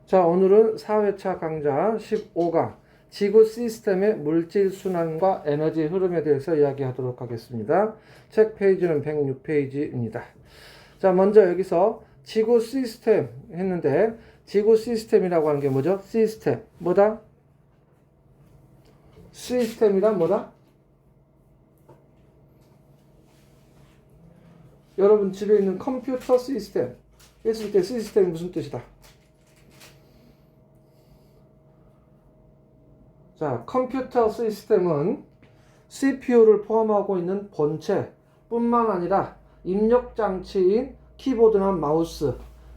자, 오늘은 4회차 강좌 15강 지구 시스템의 물질 순환과 에너지 흐름에 대해서 이야기하도록 하겠습니다. 책 페이지는 106페이지입니다. 자, 먼저 여기서 지구 시스템 했는데 지구 시스템이라고 하는 게 뭐죠? 시스템. 뭐다? 시스템이란 뭐다? 여러분 집에 있는 컴퓨터 시스템 했을 때 시스템이 무슨 뜻이다? 자, 컴퓨터 시스템은 CPU를 포함하고 있는 본체 뿐만 아니라 입력 장치인 키보드나 마우스,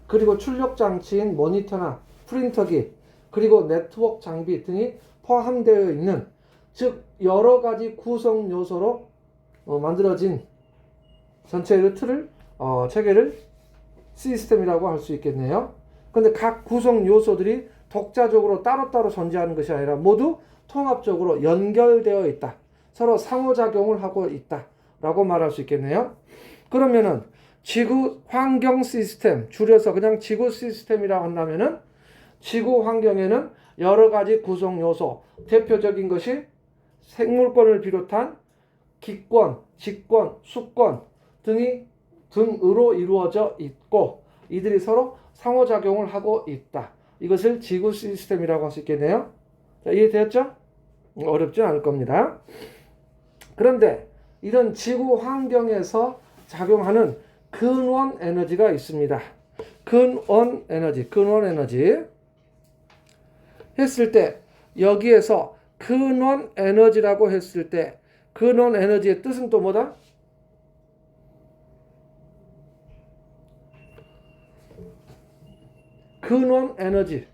그리고 출력 장치인 모니터나 프린터기, 그리고 네트워크 장비 등이 포함되어 있는, 즉 여러 가지 구성 요소로 만들어진 전체의 틀을 체계를 시스템이라고 할 수 있겠네요. 근데 각 구성 요소들이 독자적으로 따로따로 존재하는 것이 아니라 모두 통합적으로 연결되어 있다. 서로 상호작용을 하고 있다. 라고 말할 수 있겠네요. 그러면은 지구 환경 시스템, 줄여서 그냥 지구 시스템이라고 한다면은 지구 환경에는 여러 가지 구성 요소, 대표적인 것이 생물권을 비롯한 기권, 직권, 수권 등으로 이루어져 있고, 이들이 서로 상호작용을 하고 있다. 이것을 지구 시스템이라고 할 수 있겠네요. 자, 이해되었죠? 어렵지 않을 겁니다. 그런데 이런 지구 환경에서 작용하는 근원 에너지가 있습니다. 근원 에너지 했을 때, 여기에서 근원 에너지라고 했을 때 근원 에너지의 뜻은 또 뭐다? 근원 에너지,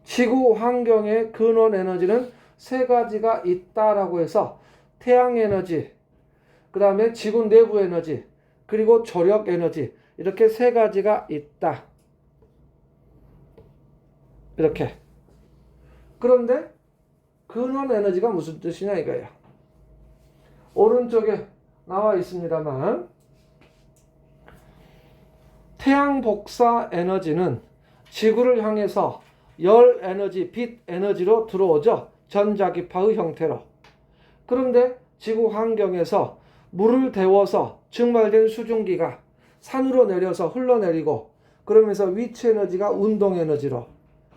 지구 환경의 근원 에너지는 세 가지가 있다라고 해서 태양 에너지, 그 다음에 지구 내부 에너지, 그리고 조력 에너지, 이렇게 세 가지가 있다. 이렇게. 그런데 근원 에너지가 무슨 뜻이냐 이거예요. 오른쪽에 나와 있습니다만, 태양 복사 에너지는 지구를 향해서 열 에너지, 빛 에너지로 들어오죠. 전자기파의 형태로. 그런데 지구 환경에서 물을 데워서 증발된 수증기가 산으로 내려서 흘러내리고, 그러면서 위치 에너지가 운동 에너지로,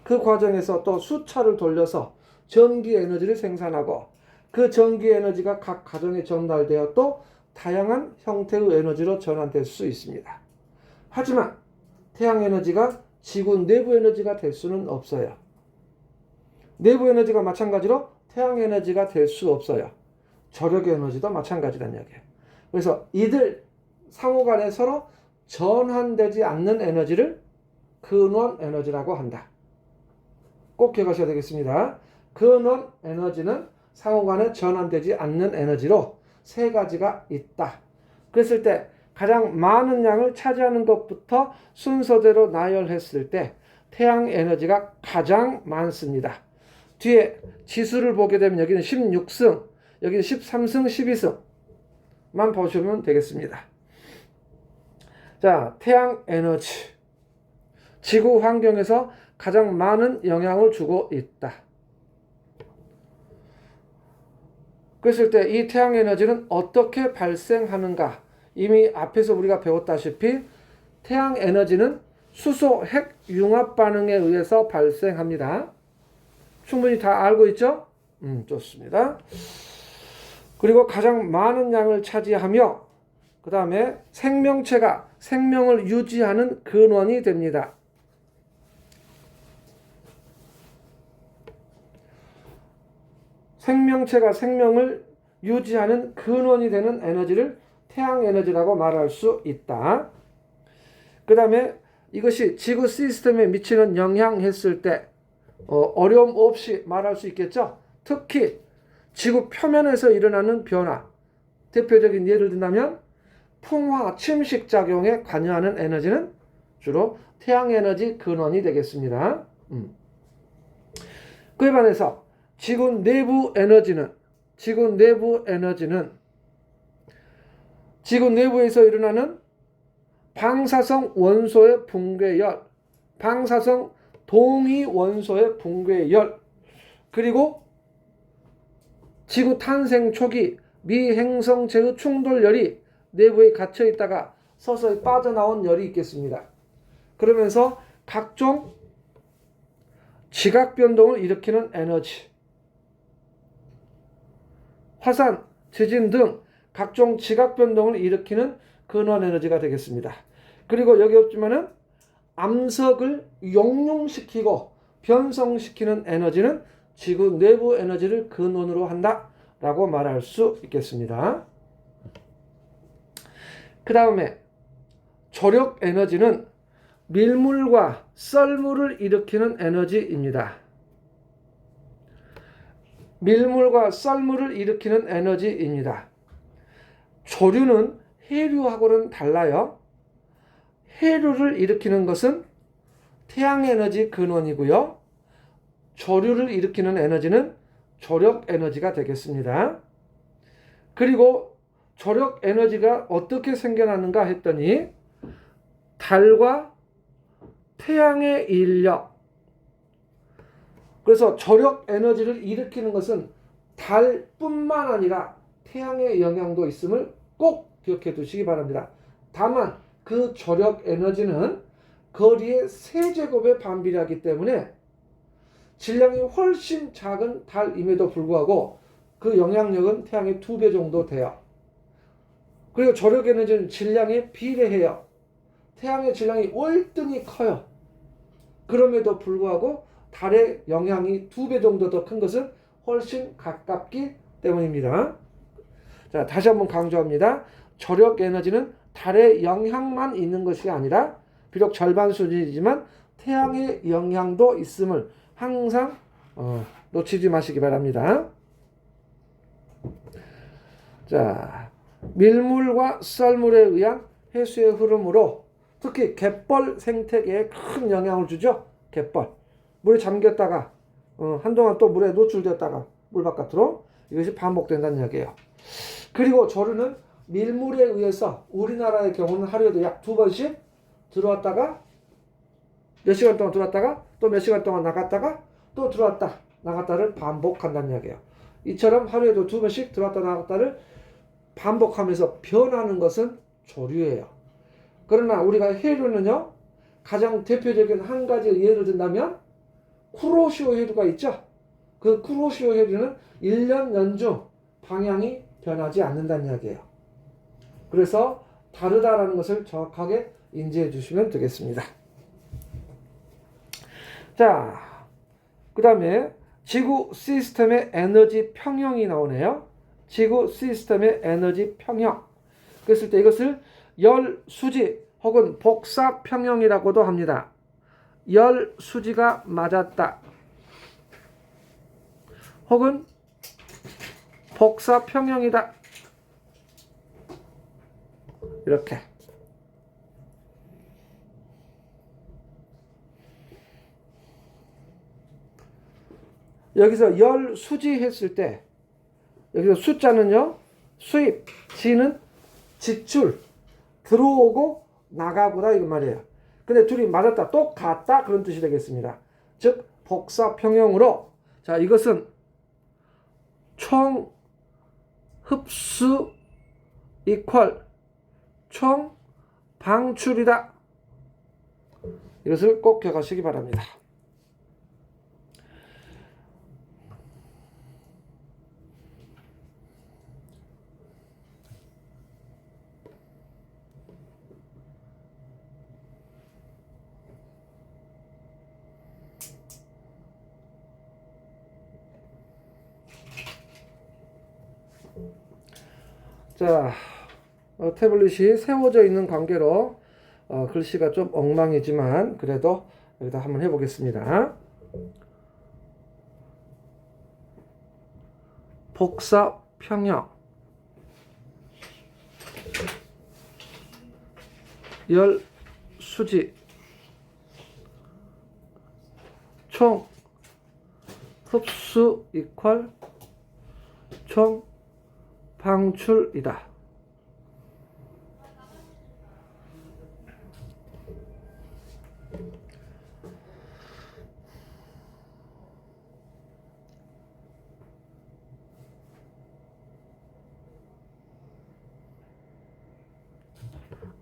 그 과정에서 또 수차를 돌려서 전기 에너지를 생산하고, 그 전기 에너지가 각 가정에 전달되어 또 다양한 형태의 에너지로 전환될 수 있습니다. 하지만 태양 에너지가 지구 내부 에너지가 될 수는 없어요. 내부 에너지가 마찬가지로 태양 에너지가 될 수 없어요. 조력 에너지도 마찬가지란 이야기예요. 그래서 이들 상호 간에 서로 전환되지 않는 에너지를 근원 에너지라고 한다. 꼭 기억하셔야 되겠습니다. 근원 에너지는 상호 간에 전환되지 않는 에너지로 세 가지가 있다. 그랬을 때 가장 많은 양을 차지하는 것부터 순서대로 나열했을 때 태양 에너지가 가장 많습니다. 뒤에 지수를 보게 되면 여기는 16승, 여기는 13승, 12승만 보시면 되겠습니다. 자, 태양 에너지. 지구 환경에서 가장 많은 영향을 주고 있다. 그랬을 때 이 태양 에너지는 어떻게 발생하는가? 이미 앞에서 우리가 배웠다시피 태양 에너지는 수소 핵 융합 반응에 의해서 발생합니다. 충분히 다 알고 있죠? 좋습니다. 그리고 가장 많은 양을 차지하며, 그 다음에 생명체가 생명을 유지하는 근원이 됩니다. 생명체가 생명을 유지하는 근원이 되는 에너지를 태양 에너지라고 말할 수 있다. 그 다음에 이것이 지구 시스템에 미치는 영향 했을 때 어려움 없이 말할 수 있겠죠. 특히 지구 표면에서 일어나는 변화, 대표적인 예를 든다면 풍화, 침식 작용에 관여하는 에너지는 주로 태양 에너지 근원이 되겠습니다. 그에 반해서 지구 내부 에너지는 지구 내부에서 일어나는 방사성 원소의 붕괴열, 방사성 동위 원소의 붕괴의 열, 그리고 지구 탄생 초기 미행성체의 충돌열이 내부에 갇혀 있다가 서서히 빠져나온 열이 있겠습니다. 그러면서 각종 지각 변동을 일으키는 에너지, 화산, 지진 등 각종 지각 변동을 일으키는 근원 에너지가 되겠습니다. 그리고 여기 없지만은 암석을 용융시키고 변성시키는 에너지는 지구 내부 에너지를 근원으로 한다라고 말할 수 있겠습니다. 그 다음에 조력 에너지는 밀물과 썰물을 일으키는 에너지입니다. 밀물과 썰물을 일으키는 에너지입니다. 조류는 해류하고는 달라요. 해류를 일으키는 것은 태양에너지 근원이고요. 조류를 일으키는 에너지는 조력 에너지가 되겠습니다. 그리고 조력 에너지가 어떻게 생겨나는가 했더니 달과 태양의 인력, 그래서 조력 에너지를 일으키는 것은 달뿐만 아니라 태양의 영향도 있음을 꼭 기억해 두시기 바랍니다. 다만 그 조력 에너지는 거리의 세제곱에 반비례하기 때문에 질량이 훨씬 작은 달임에도 불구하고 그 영향력은 태양의 2배 정도 돼요. 그리고 조력 에너지는 질량에 비례해요. 태양의 질량이 월등히 커요. 그럼에도 불구하고 달의 영향이 2배 정도 더 큰 것은 훨씬 가깝기 때문입니다. 자, 다시 한번 강조합니다. 조력 에너지는 달의 영향만 있는 것이 아니라 비록 절반 수준이지만 태양의 영향도 있음을 항상 놓치지 마시기 바랍니다. 자, 밀물과 썰물에 의한 해수의 흐름으로 특히 갯벌 생태계에 큰 영향을 주죠. 갯벌. 물에 잠겼다가 한동안 또 물에 노출되었다가 물 바깥으로, 이것이 반복된다는 이야기예요. 그리고 조류는 밀물에 의해서 우리나라의 경우는 하루에도 약 2번씩 들어왔다가 몇 시간 동안 들어왔다가 또 몇 시간 동안 나갔다가 또 들어왔다 나갔다를 반복한다는 이야기예요. 이처럼 하루에도 2번씩 들어왔다 나갔다를 반복하면서 변하는 것은 조류예요. 그러나 우리가 해류는요, 가장 대표적인 한 가지 예를 든다면 쿠로시오 해류가 있죠. 그 쿠로시오 해류는 1년 연중 방향이 변하지 않는다는 이야기예요. 그래서 다르다라는 것을 정확하게 인지해 주시면 되겠습니다. 자, 그 다음에 지구 시스템의 에너지 평형이 나오네요. 지구 시스템의 에너지 평형. 그랬을 때 이것을 열 수지 혹은 복사 평형이라고도 합니다. 열 수지가 맞았다. 혹은 복사 평형이다. 이렇게. 여기서 열 수지 했을 때 여기서 숫자는요, 수입, 지는 지출, 들어오고 나가고다 이거 말이에요. 근데 둘이 맞았다, 똑같다 그런 뜻이 되겠습니다. 즉 복사 평형으로, 자, 이것은 총 흡수 이퀄 총 방출이다. 이것을 꼭 기억하시기 바랍니다. 자, 태블릿이 세워져 있는 관계로 글씨가 좀 엉망이지만 그래도 여기다 한번 해보겠습니다. 복사 평형, 열 수지, 총 흡수 이퀄 총 방출이다.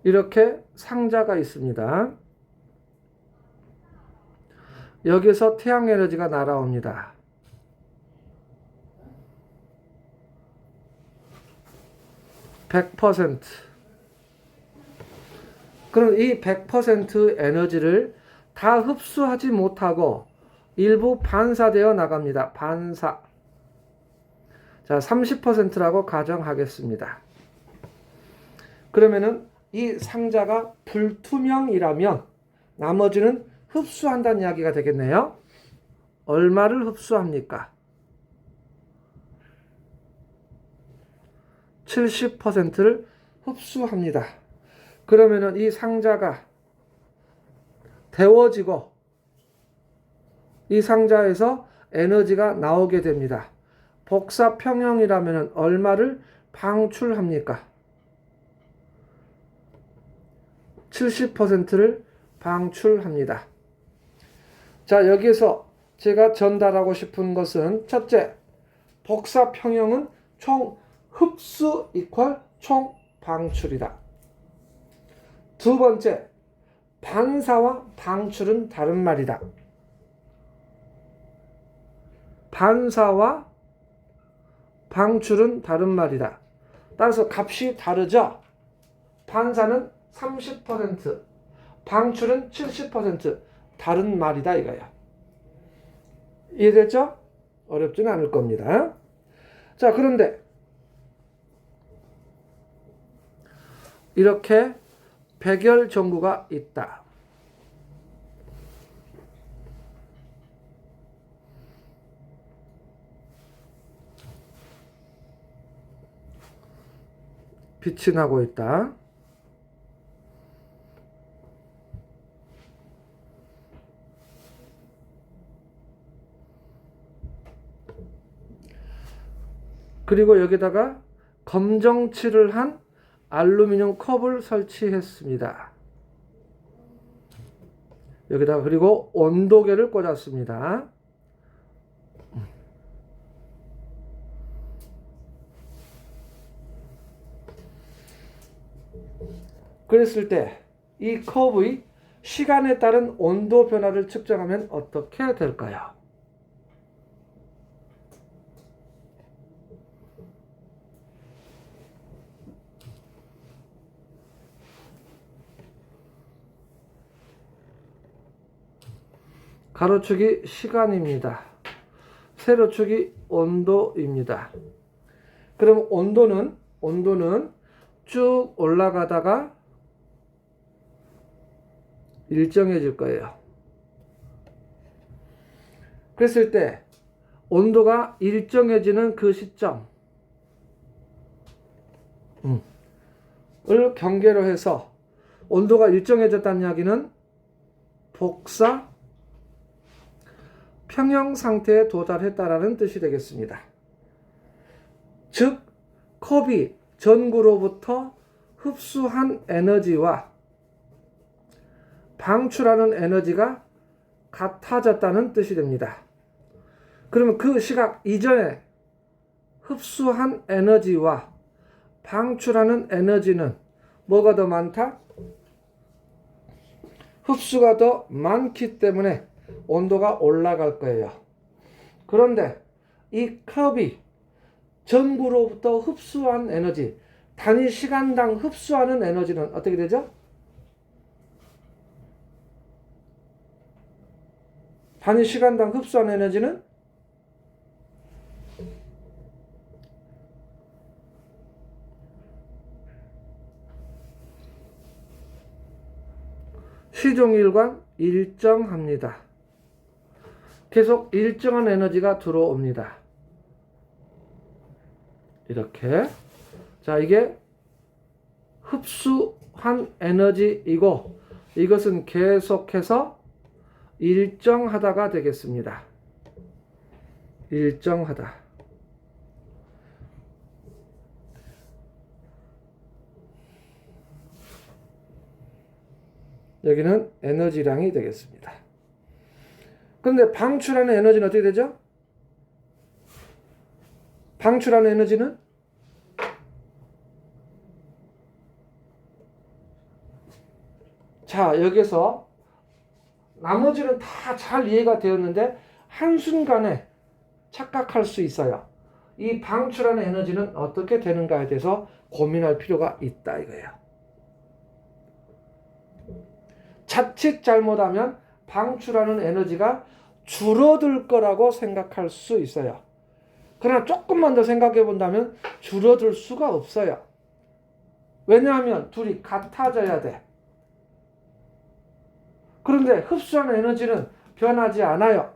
이렇게 상자가 있습니다. 여기서 태양 에너지가 날아옵니다. (100%) 그럼 이 100% 에너지를 다 흡수하지 못하고 일부 반사되어 나갑니다. 반사. 자, 30%라고 가정하겠습니다. 그러면은 이 상자가 불투명이라면 나머지는 흡수한다는 이야기가 되겠네요. 얼마를 흡수합니까? 70%를 흡수합니다. 그러면은 이 상자가 데워지고 이 상자에서 에너지가 나오게 됩니다. 복사 평형이라면 얼마를 방출합니까? 70%를 방출합니다. 자, 여기서 제가 전달하고 싶은 것은 첫째, 복사 평형은 총 흡수 이퀄 총 방출이다. 두 번째, 반사와 방출은 다른 말이다. 반사와 방출은 다른 말이다. 따라서 값이 다르죠? 반사는 30%, 방출은 70% 다른 말이다 이거야. 이해됐죠? 어렵지는 않을 겁니다. 자, 그런데 이렇게 백열 전구가 있다. 빛이 나고 있다. 그리고 여기다가 검정칠을 한 알루미늄 컵을 설치했습니다. 여기다가 그리고 온도계를 꽂았습니다. 그랬을 때 이 컵의 시간에 따른 온도 변화를 측정하면 어떻게 될까요? 가로축이 시간입니다. 세로축이 온도입니다. 그럼 온도는 쭉 올라가다가 일정해질 거예요. 그랬을 때 온도가 일정해지는 그 시점을 경계로 해서 온도가 일정해졌다는 이야기는 복사 평형 상태에 도달했다라는 뜻이 되겠습니다. 즉, 컵이 전구로부터 흡수한 에너지와 방출하는 에너지가 같아졌다는 뜻이 됩니다. 그러면 그 시각 이전에 흡수한 에너지와 방출하는 에너지는 뭐가 더 많다? 흡수가 더 많기 때문에 온도가 올라갈 거예요. 그런데 이 컵이 전구로부터 흡수한 에너지, 단위 시간당 흡수하는 에너지는 어떻게 되죠? 단위 시간당 흡수한 에너지는 시종일관 일정합니다. 계속 일정한 에너지가 들어옵니다. 이렇게. 자, 이게 흡수한 에너지이고 이것은 계속해서 일정하다가 되겠습니다. 일정하다. 여기는 에너지량이 되겠습니다. 그런데 방출하는 에너지는 어떻게 되죠? 방출하는 에너지는 자, 여기서 나머지는 다 잘 이해가 되었는데 한순간에 착각할 수 있어요. 이 방출하는 에너지는 어떻게 되는가에 대해서 고민할 필요가 있다 이거예요. 자칫 잘못하면 방출하는 에너지가 줄어들 거라고 생각할 수 있어요. 그러나 조금만 더 생각해 본다면 줄어들 수가 없어요. 왜냐하면 둘이 같아져야 돼. 그런데 흡수하는 에너지는 변하지 않아요.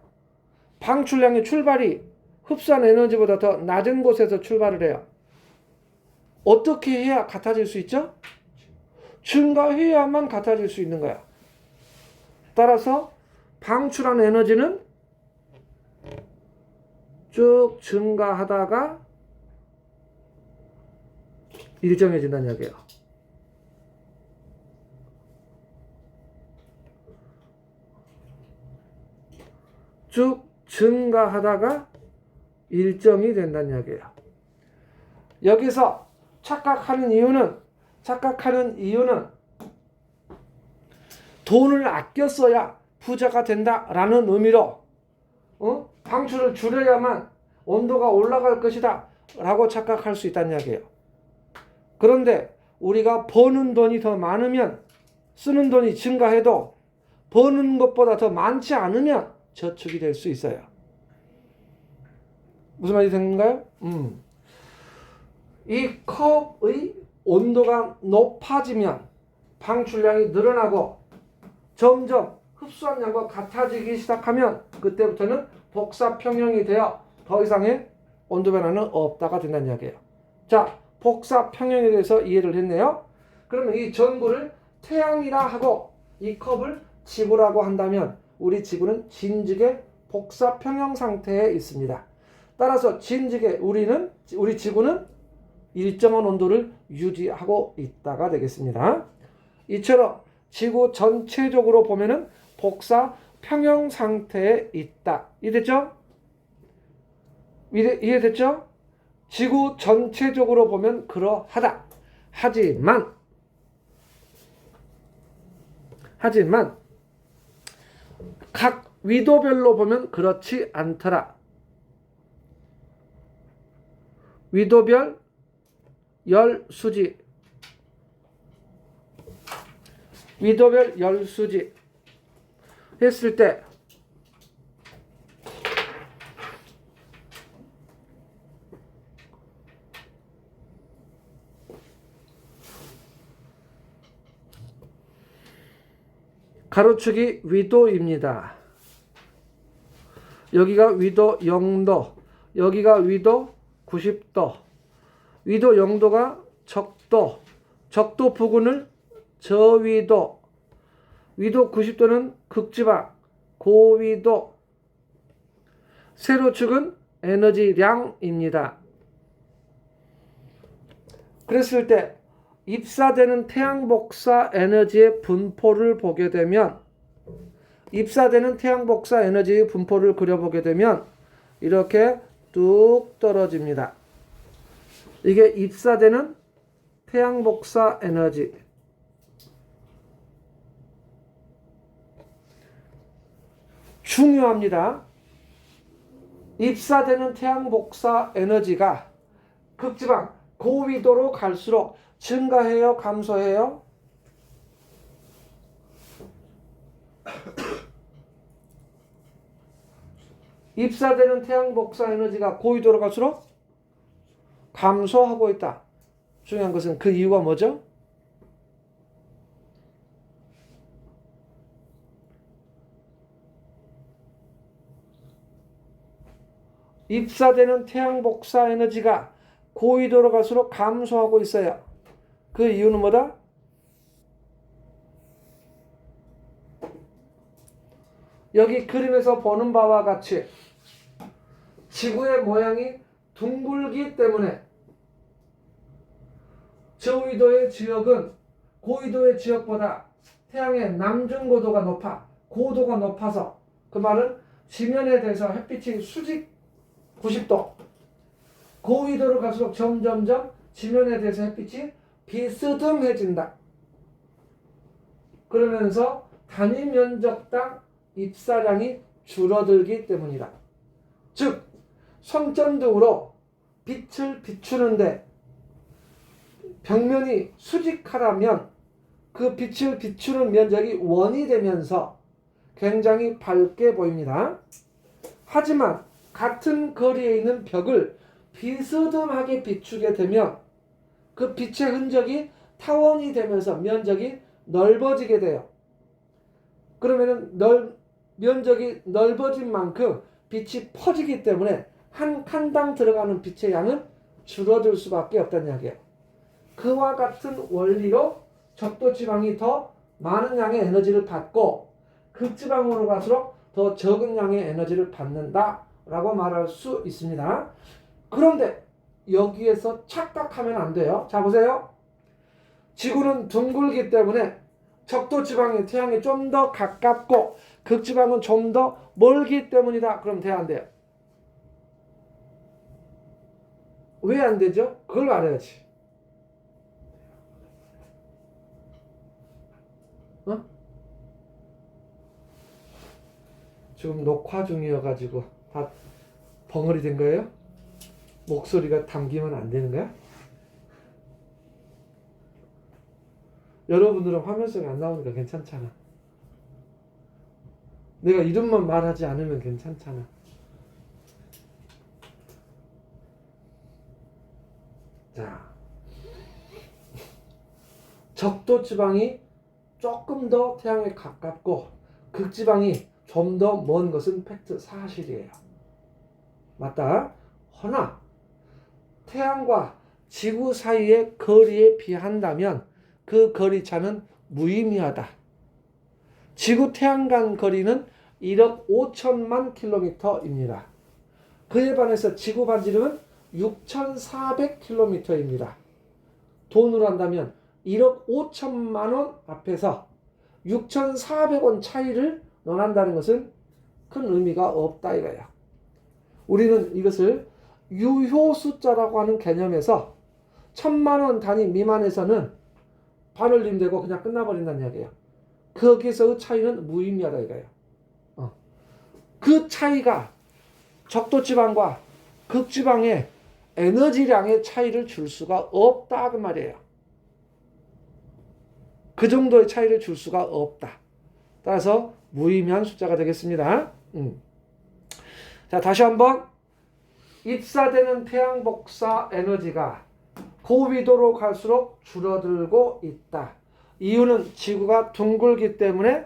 방출량의 출발이 흡수하는 에너지보다 더 낮은 곳에서 출발을 해요. 어떻게 해야 같아질 수 있죠? 증가해야만 같아질 수 있는 거야. 따라서 방출하는 에너지는 쭉 증가하다가 일정해진다는 이야기예요. 쭉 증가하다가 일정이 된다는 이야기예요. 여기서 착각하는 이유는 돈을 아껴 써야 부자가 된다라는 의미로 방출을 줄여야만 온도가 올라갈 것이다 라고 착각할 수 있다는 이야기예요. 그런데 우리가 버는 돈이 더 많으면 쓰는 돈이 증가해도 버는 것보다 더 많지 않으면 저축이 될 수 있어요. 무슨 말이 되는가요? 이 컵의 온도가 높아지면 방출량이 늘어나고 점점 흡수한 양과 같아지기 시작하면 그때부터는 복사평형이 되어 더 이상의 온도 변화는 없다가 된다는 이야기예요. 자, 복사평형에 대해서 이해를 했네요. 그러면 이 전구를 태양이라 하고 이 컵을 지구라고 한다면 우리 지구는 진즉의 복사평형 상태에 있습니다. 따라서 진즉의 우리 지구는 일정한 온도를 유지하고 있다가 되겠습니다. 이처럼 지구 전체적으로 보면은 복사평형 상태에 있다. 이해됐죠? 이해됐죠? 지구 전체적으로 보면 그러하다. 하지만 각 위도별로 보면 그렇지 않더라. 위도별 열수지 했을 때 가로축이 위도입니다. 여기가 위도 0도, 여기가 위도 90도, 위도 0도가 적도, 적도 부근을 저위도, 위도 90도는 극지방, 고위도, 세로축은 에너지량입니다. 그랬을 때 입사되는 태양 복사 에너지의 분포를 보게 되면 입사되는 태양 복사 에너지의 분포를 그려보게 되면 이렇게 뚝 떨어집니다. 이게 입사되는 태양 복사 에너지. 중요합니다. 입사되는 태양 복사 에너지가 극지방 고위도로 갈수록 증가해요, 감소해요? 입사되는 태양 복사 에너지가 고위도로 갈수록 감소하고 있다. 중요한 것은 그 이유가 뭐죠? 입사되는 태양 복사 에너지가 고위도로 갈수록 감소하고 있어요. 그 이유는 뭐다? 여기 그림에서 보는 바와 같이 지구의 모양이 둥글기 때문에 저위도의 지역은 고위도의 지역보다 태양의 남중고도가 높아. 고도가 높아서 그 말은 지면에 대해서 햇빛이 수직 90도, 고위도로 갈수록 점점점 지면에 대해서 햇빛이 비스듬해진다. 그러면서 단위 면적당 입사량이 줄어들기 때문이다. 즉 손전등으로 빛을 비추는데 벽면이 수직하다면 그 빛을 비추는 면적이 원이 되면서 굉장히 밝게 보입니다. 하지만 같은 거리에 있는 벽을 비스듬하게 비추게 되면 그 빛의 흔적이 타원이 되면서 면적이 넓어지게 돼요. 그러면은 면적이 넓어진 만큼 빛이 퍼지기 때문에 한 칸당 들어가는 빛의 양은 줄어들 수밖에 없다는 이야기예요. 그와 같은 원리로 적도지방이 더 많은 양의 에너지를 받고 극지방으로 갈수록 더 적은 양의 에너지를 받는다라고 말할 수 있습니다. 그런데 여기에서 착각하면 안 돼요. 자 보세요. 지구는 둥글기 때문에 적도지방이 태양에 좀 더 가깝고 극지방은 좀 더 멀기 때문이다. 그럼 돼야 안 돼요? 왜 안 되죠? 그걸 알아야지. 지금 녹화 중이어가지고 다 벙어리 된 거예요? 목소리가 담기면 안 되는 거야? 여러분들은 화면속에 안 나오니까 괜찮잖아. 내가 이름만 말하지 않으면 괜찮잖아. 자, 적도지방이 조금 더 태양에 가깝고 극지방이 좀 더 먼 것은 팩트, 사실이에요. 맞다. 허나 태양과 지구 사이의 거리에 비한다면 그 거리차는 무의미하다. 지구 태양 간 거리는 1억 5천만 킬로미터입니다. 그에 반해서 지구 반지름은 6,400킬로미터입니다. 돈으로 한다면 1억 5천만 원 앞에서 6,400원 차이를 논한다는 것은 큰 의미가 없다 이거예요. 우리는 이것을 유효 숫자라고 하는 개념에서 1,000만 원 단위 미만에서는 반올림되고 그냥 끝나버린다는 이야기예요. 거기서의 차이는 무의미하다 이거예요. 그 차이가 적도지방과 극지방의 에너지량의 차이를 줄 수가 없다 그 말이에요. 그 정도의 차이를 줄 수가 없다. 따라서 무의미한 숫자가 되겠습니다. 자, 다시 한번 입사되는 태양 복사 에너지가 고위도로 갈수록 줄어들고 있다. 이유는 지구가 둥글기 때문에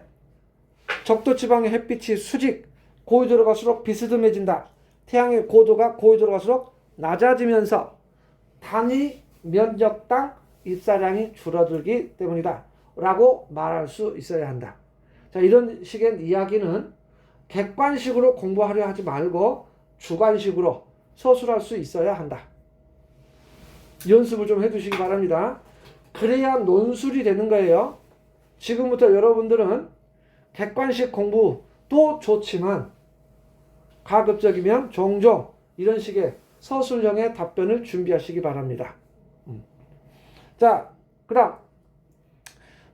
적도지방의 햇빛이 수직, 고위도로 갈수록 비스듬해진다. 태양의 고도가 고위도로 갈수록 낮아지면서 단위 면적당 입사량이 줄어들기 때문이다. 라고 말할 수 있어야 한다. 자, 이런 식의 이야기는 객관식으로 공부하려 하지 말고 주관식으로 서술할 수 있어야 한다. 연습을 좀 해두시기 바랍니다. 그래야 논술이 되는 거예요. 지금부터 여러분들은 객관식 공부도 좋지만 가급적이면 종종 이런 식의 서술형의 답변을 준비하시기 바랍니다. 자, 그 다음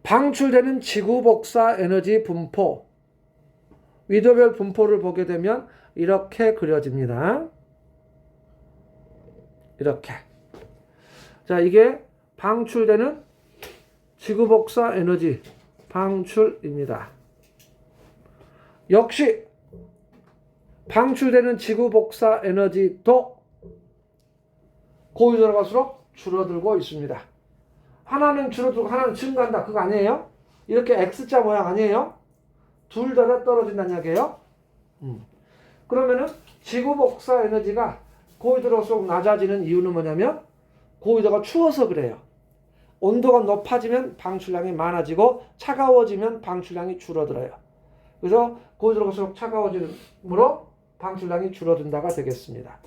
방출되는 지구 복사 에너지 분포, 위도별 분포를 보게 되면 이렇게 그려집니다. 이렇게. 자, 이게 방출되는 지구 복사 에너지 방출입니다. 역시 방출되는 지구 복사 에너지도 고위도로 갈수록 줄어들고 있습니다. 하나는 줄어들고 하나는 증가한다. 그거 아니에요? 이렇게 X자 모양 아니에요? 둘 다 떨어진다는 이야기예요. 그러면은 지구 복사 에너지가 고위도로 갈수록 낮아지는 이유는 뭐냐면 고위도가 추워서 그래요. 온도가 높아지면 방출량이 많아지고 차가워지면 방출량이 줄어들어요. 그래서 고위도로 갈수록 차가워짐으로 방출량이 줄어든다가 되겠습니다.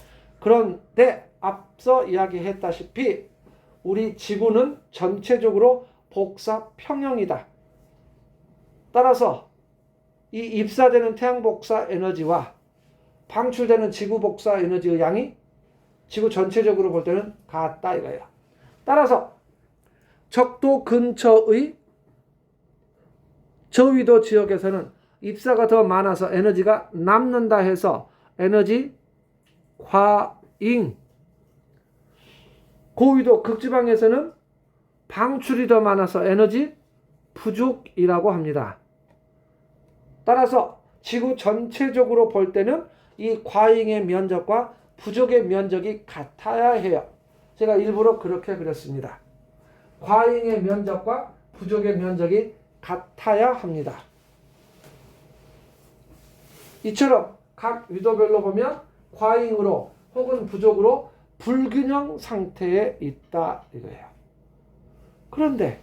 그런데 앞서 이야기했다시피 우리 지구는 전체적으로 복사 평형이다. 따라서 이 입사되는 태양 복사 에너지와 방출되는 지구 복사 에너지의 양이 지구 전체적으로 볼 때는 같다 이거예요. 따라서 적도 근처의 저위도 지역에서는 입사가 더 많아서 에너지가 남는다 해서 에너지 과잉. 고위도 극지방에서는 방출이 더 많아서 에너지 부족이라고 합니다. 따라서 지구 전체적으로 볼 때는 이 과잉의 면적과 부족의 면적이 같아야 해요. 제가 일부러 그렇게 그렸습니다. 과잉의 면적과 부족의 면적이 같아야 합니다. 이처럼 각 위도별로 보면 과잉으로 혹은 부족으로 불균형 상태에 있다 이거예요. 그런데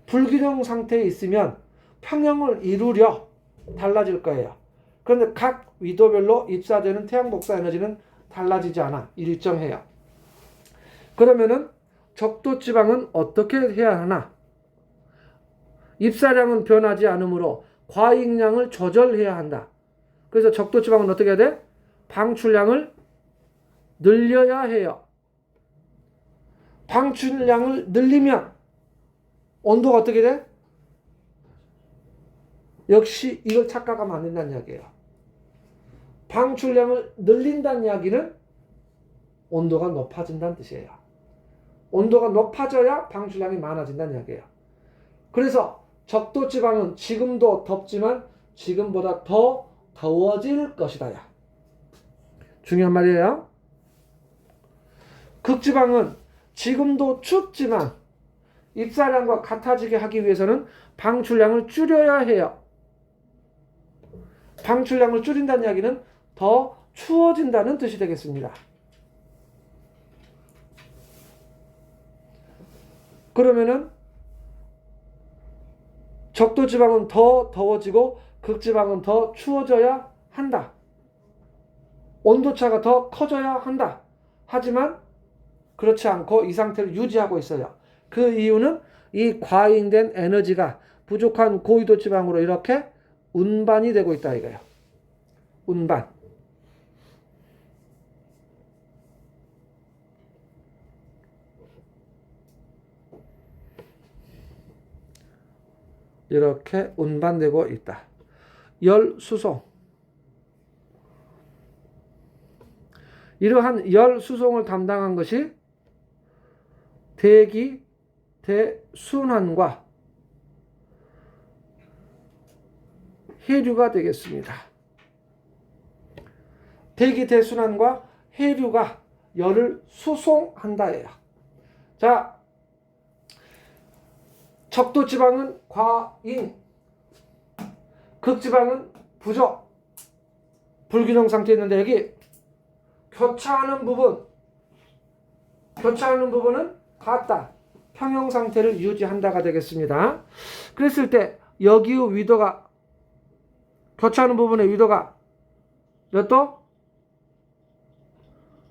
불균형 상태에 있으면 평형을 이루려 달라질 거예요. 그런데 각 위도별로 입사되는 태양 복사 에너지는 달라지지 않아. 일정해요. 그러면은 적도 지방은 어떻게 해야 하나? 입사량은 변하지 않으므로 과잉량을 조절해야 한다. 그래서 적도 지방은 어떻게 해야 돼? 방출량을 늘려야 해요. 방출량을 늘리면 온도가 어떻게 돼? 역시 이걸 착각하면 안 된다는 이야기예요. 방출량을 늘린다는 이야기는 온도가 높아진다는 뜻이에요. 온도가 높아져야 방출량이 많아진다는 이야기예요. 그래서 적도 지방은 지금도 덥지만 지금보다 더 더워질 것이다. 중요한 말이에요. 극지방은 지금도 춥지만 입사량과 같아지게 하기 위해서는 방출량을 줄여야 해요. 방출량을 줄인다는 이야기는 더 추워진다는 뜻이 되겠습니다. 그러면은 적도 지방은 더 더워지고 극지방은 더 추워져야 한다. 온도차가 더 커져야 한다. 하지만 그렇지 않고 이 상태를 유지하고 있어요. 그 이유는 이 과잉된 에너지가 부족한 고위도 지방으로 이렇게 운반이 되고 있다 이거예요. 운반. 이렇게 운반되고 있다. 열 수송. 이러한 열 수송을 담당한 것이 대기 대순환과 해류가 되겠습니다. 대기 대순환과 해류가 열을 수송한다예요. 자, 적도 지방은 과잉, 극지방은 부족, 불균형 상태에 있는데 여기 교차하는 부분은 같다. 평형 상태를 유지한다가 되겠습니다. 그랬을 때 여기의 위도가 교차하는 부분의 위도가 몇 도?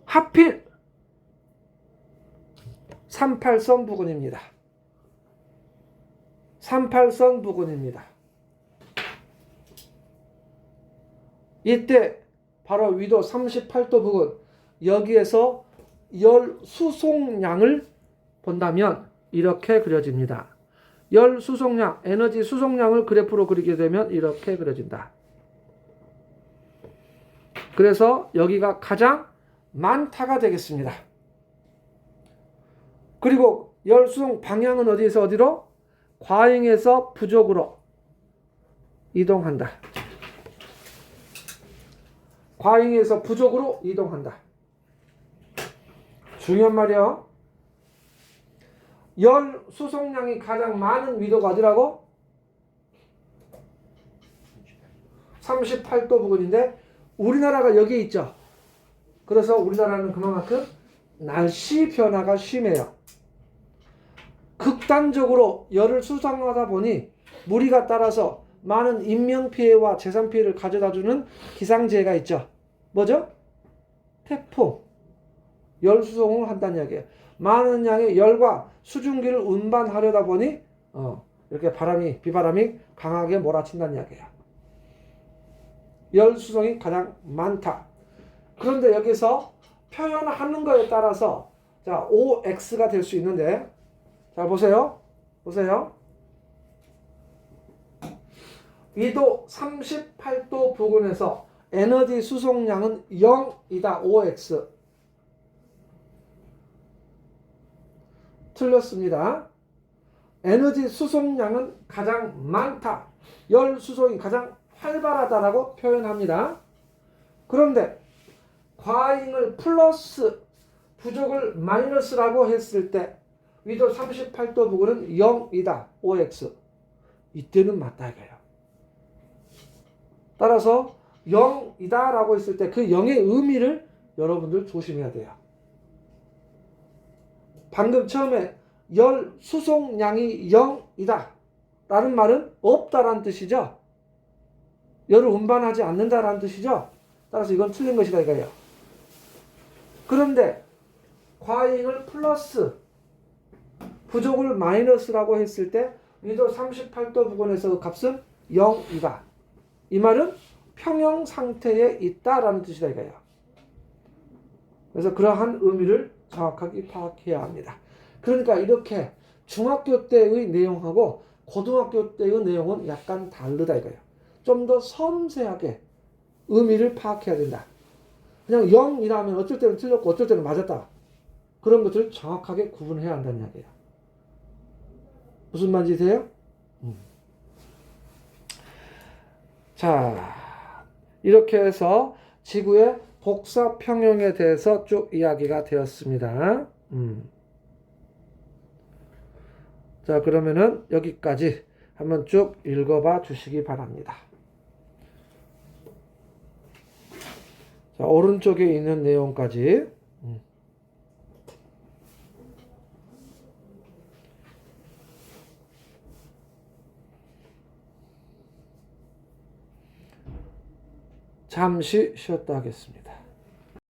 하필 38선 부근입니다. 38선 부근입니다. 이때 바로 위도 38도 부근 여기에서 열 수송량을 본다면 이렇게 그려집니다. 열 수송량, 에너지 수송량을 그래프로 그리게 되면 이렇게 그려진다. 그래서 여기가 가장 많다가 되겠습니다. 그리고 열 수송 방향은 어디에서 어디로? 과잉에서 부족으로 이동한다. 과잉에서 부족으로 이동한다. 중요한 말이요. 열 수송량이 가장 많은 위도가 어디라고? 38도 부근인데 우리나라가 여기에 있죠. 그래서 우리나라는 그만큼 날씨 변화가 심해요. 극단적으로 열을 수송하다 보니 무리가 따라서 많은 인명피해와 재산피해를 가져다주는 기상재해가 있죠. 뭐죠? 태풍. 열 수송을 한다는 이야기예요. 많은 양의 열과 수증기를 운반하려다 보니 이렇게 비바람이 강하게 몰아친다는 이야기예요. 열 수송이 가장 많다. 그런데 여기서 표현하는 거에 따라서 자, OX가 될 수 있는데 자, 보세요. 위도 38도 부근에서 에너지 수송량은 0이다. OX. 틀렸습니다. 에너지 수송량은 가장 많다. 열 수송이 가장 활발하다라고 표현합니다. 그런데 과잉을 플러스, 부족을 마이너스라고 했을 때 위도 38도 부근은 0이다. OX. 이때는 맞다 이거예요. 따라서 0이다 라고 했을 때 그 0의 의미를 여러분들 조심해야 돼요. 방금 처음에 열 수송량이 0이다 라는 말은 없다라는 뜻이죠. 열을 운반하지 않는다라는 뜻이죠. 따라서 이건 틀린 것이다 이거예요. 그런데 과잉을 플러스, 부족을 마이너스라고 했을 때 위도 38도 부근에서 그 값은 0이다. 이 말은 평형 상태에 있다라는 뜻이다 이거예요. 그래서 그러한 의미를 정확하게 파악해야 합니다. 그러니까 이렇게 중학교 때의 내용하고 고등학교 때의 내용은 약간 다르다 이거예요. 좀 더 섬세하게 의미를 파악해야 된다. 그냥 0이라면 어쩔 때는 틀렸고 어쩔 때는 맞았다. 그런 것들을 정확하게 구분해야 한다는 이야기예요. 무슨 말인지 돼요? 자, 이렇게 해서 지구의 복사 평형에 대해서 쭉 이야기가 되었습니다. 자, 그러면은 여기까지 한번 쭉 읽어봐 주시기 바랍니다. 자, 오른쪽에 있는 내용까지. 잠시 쉬었다 하겠습니다.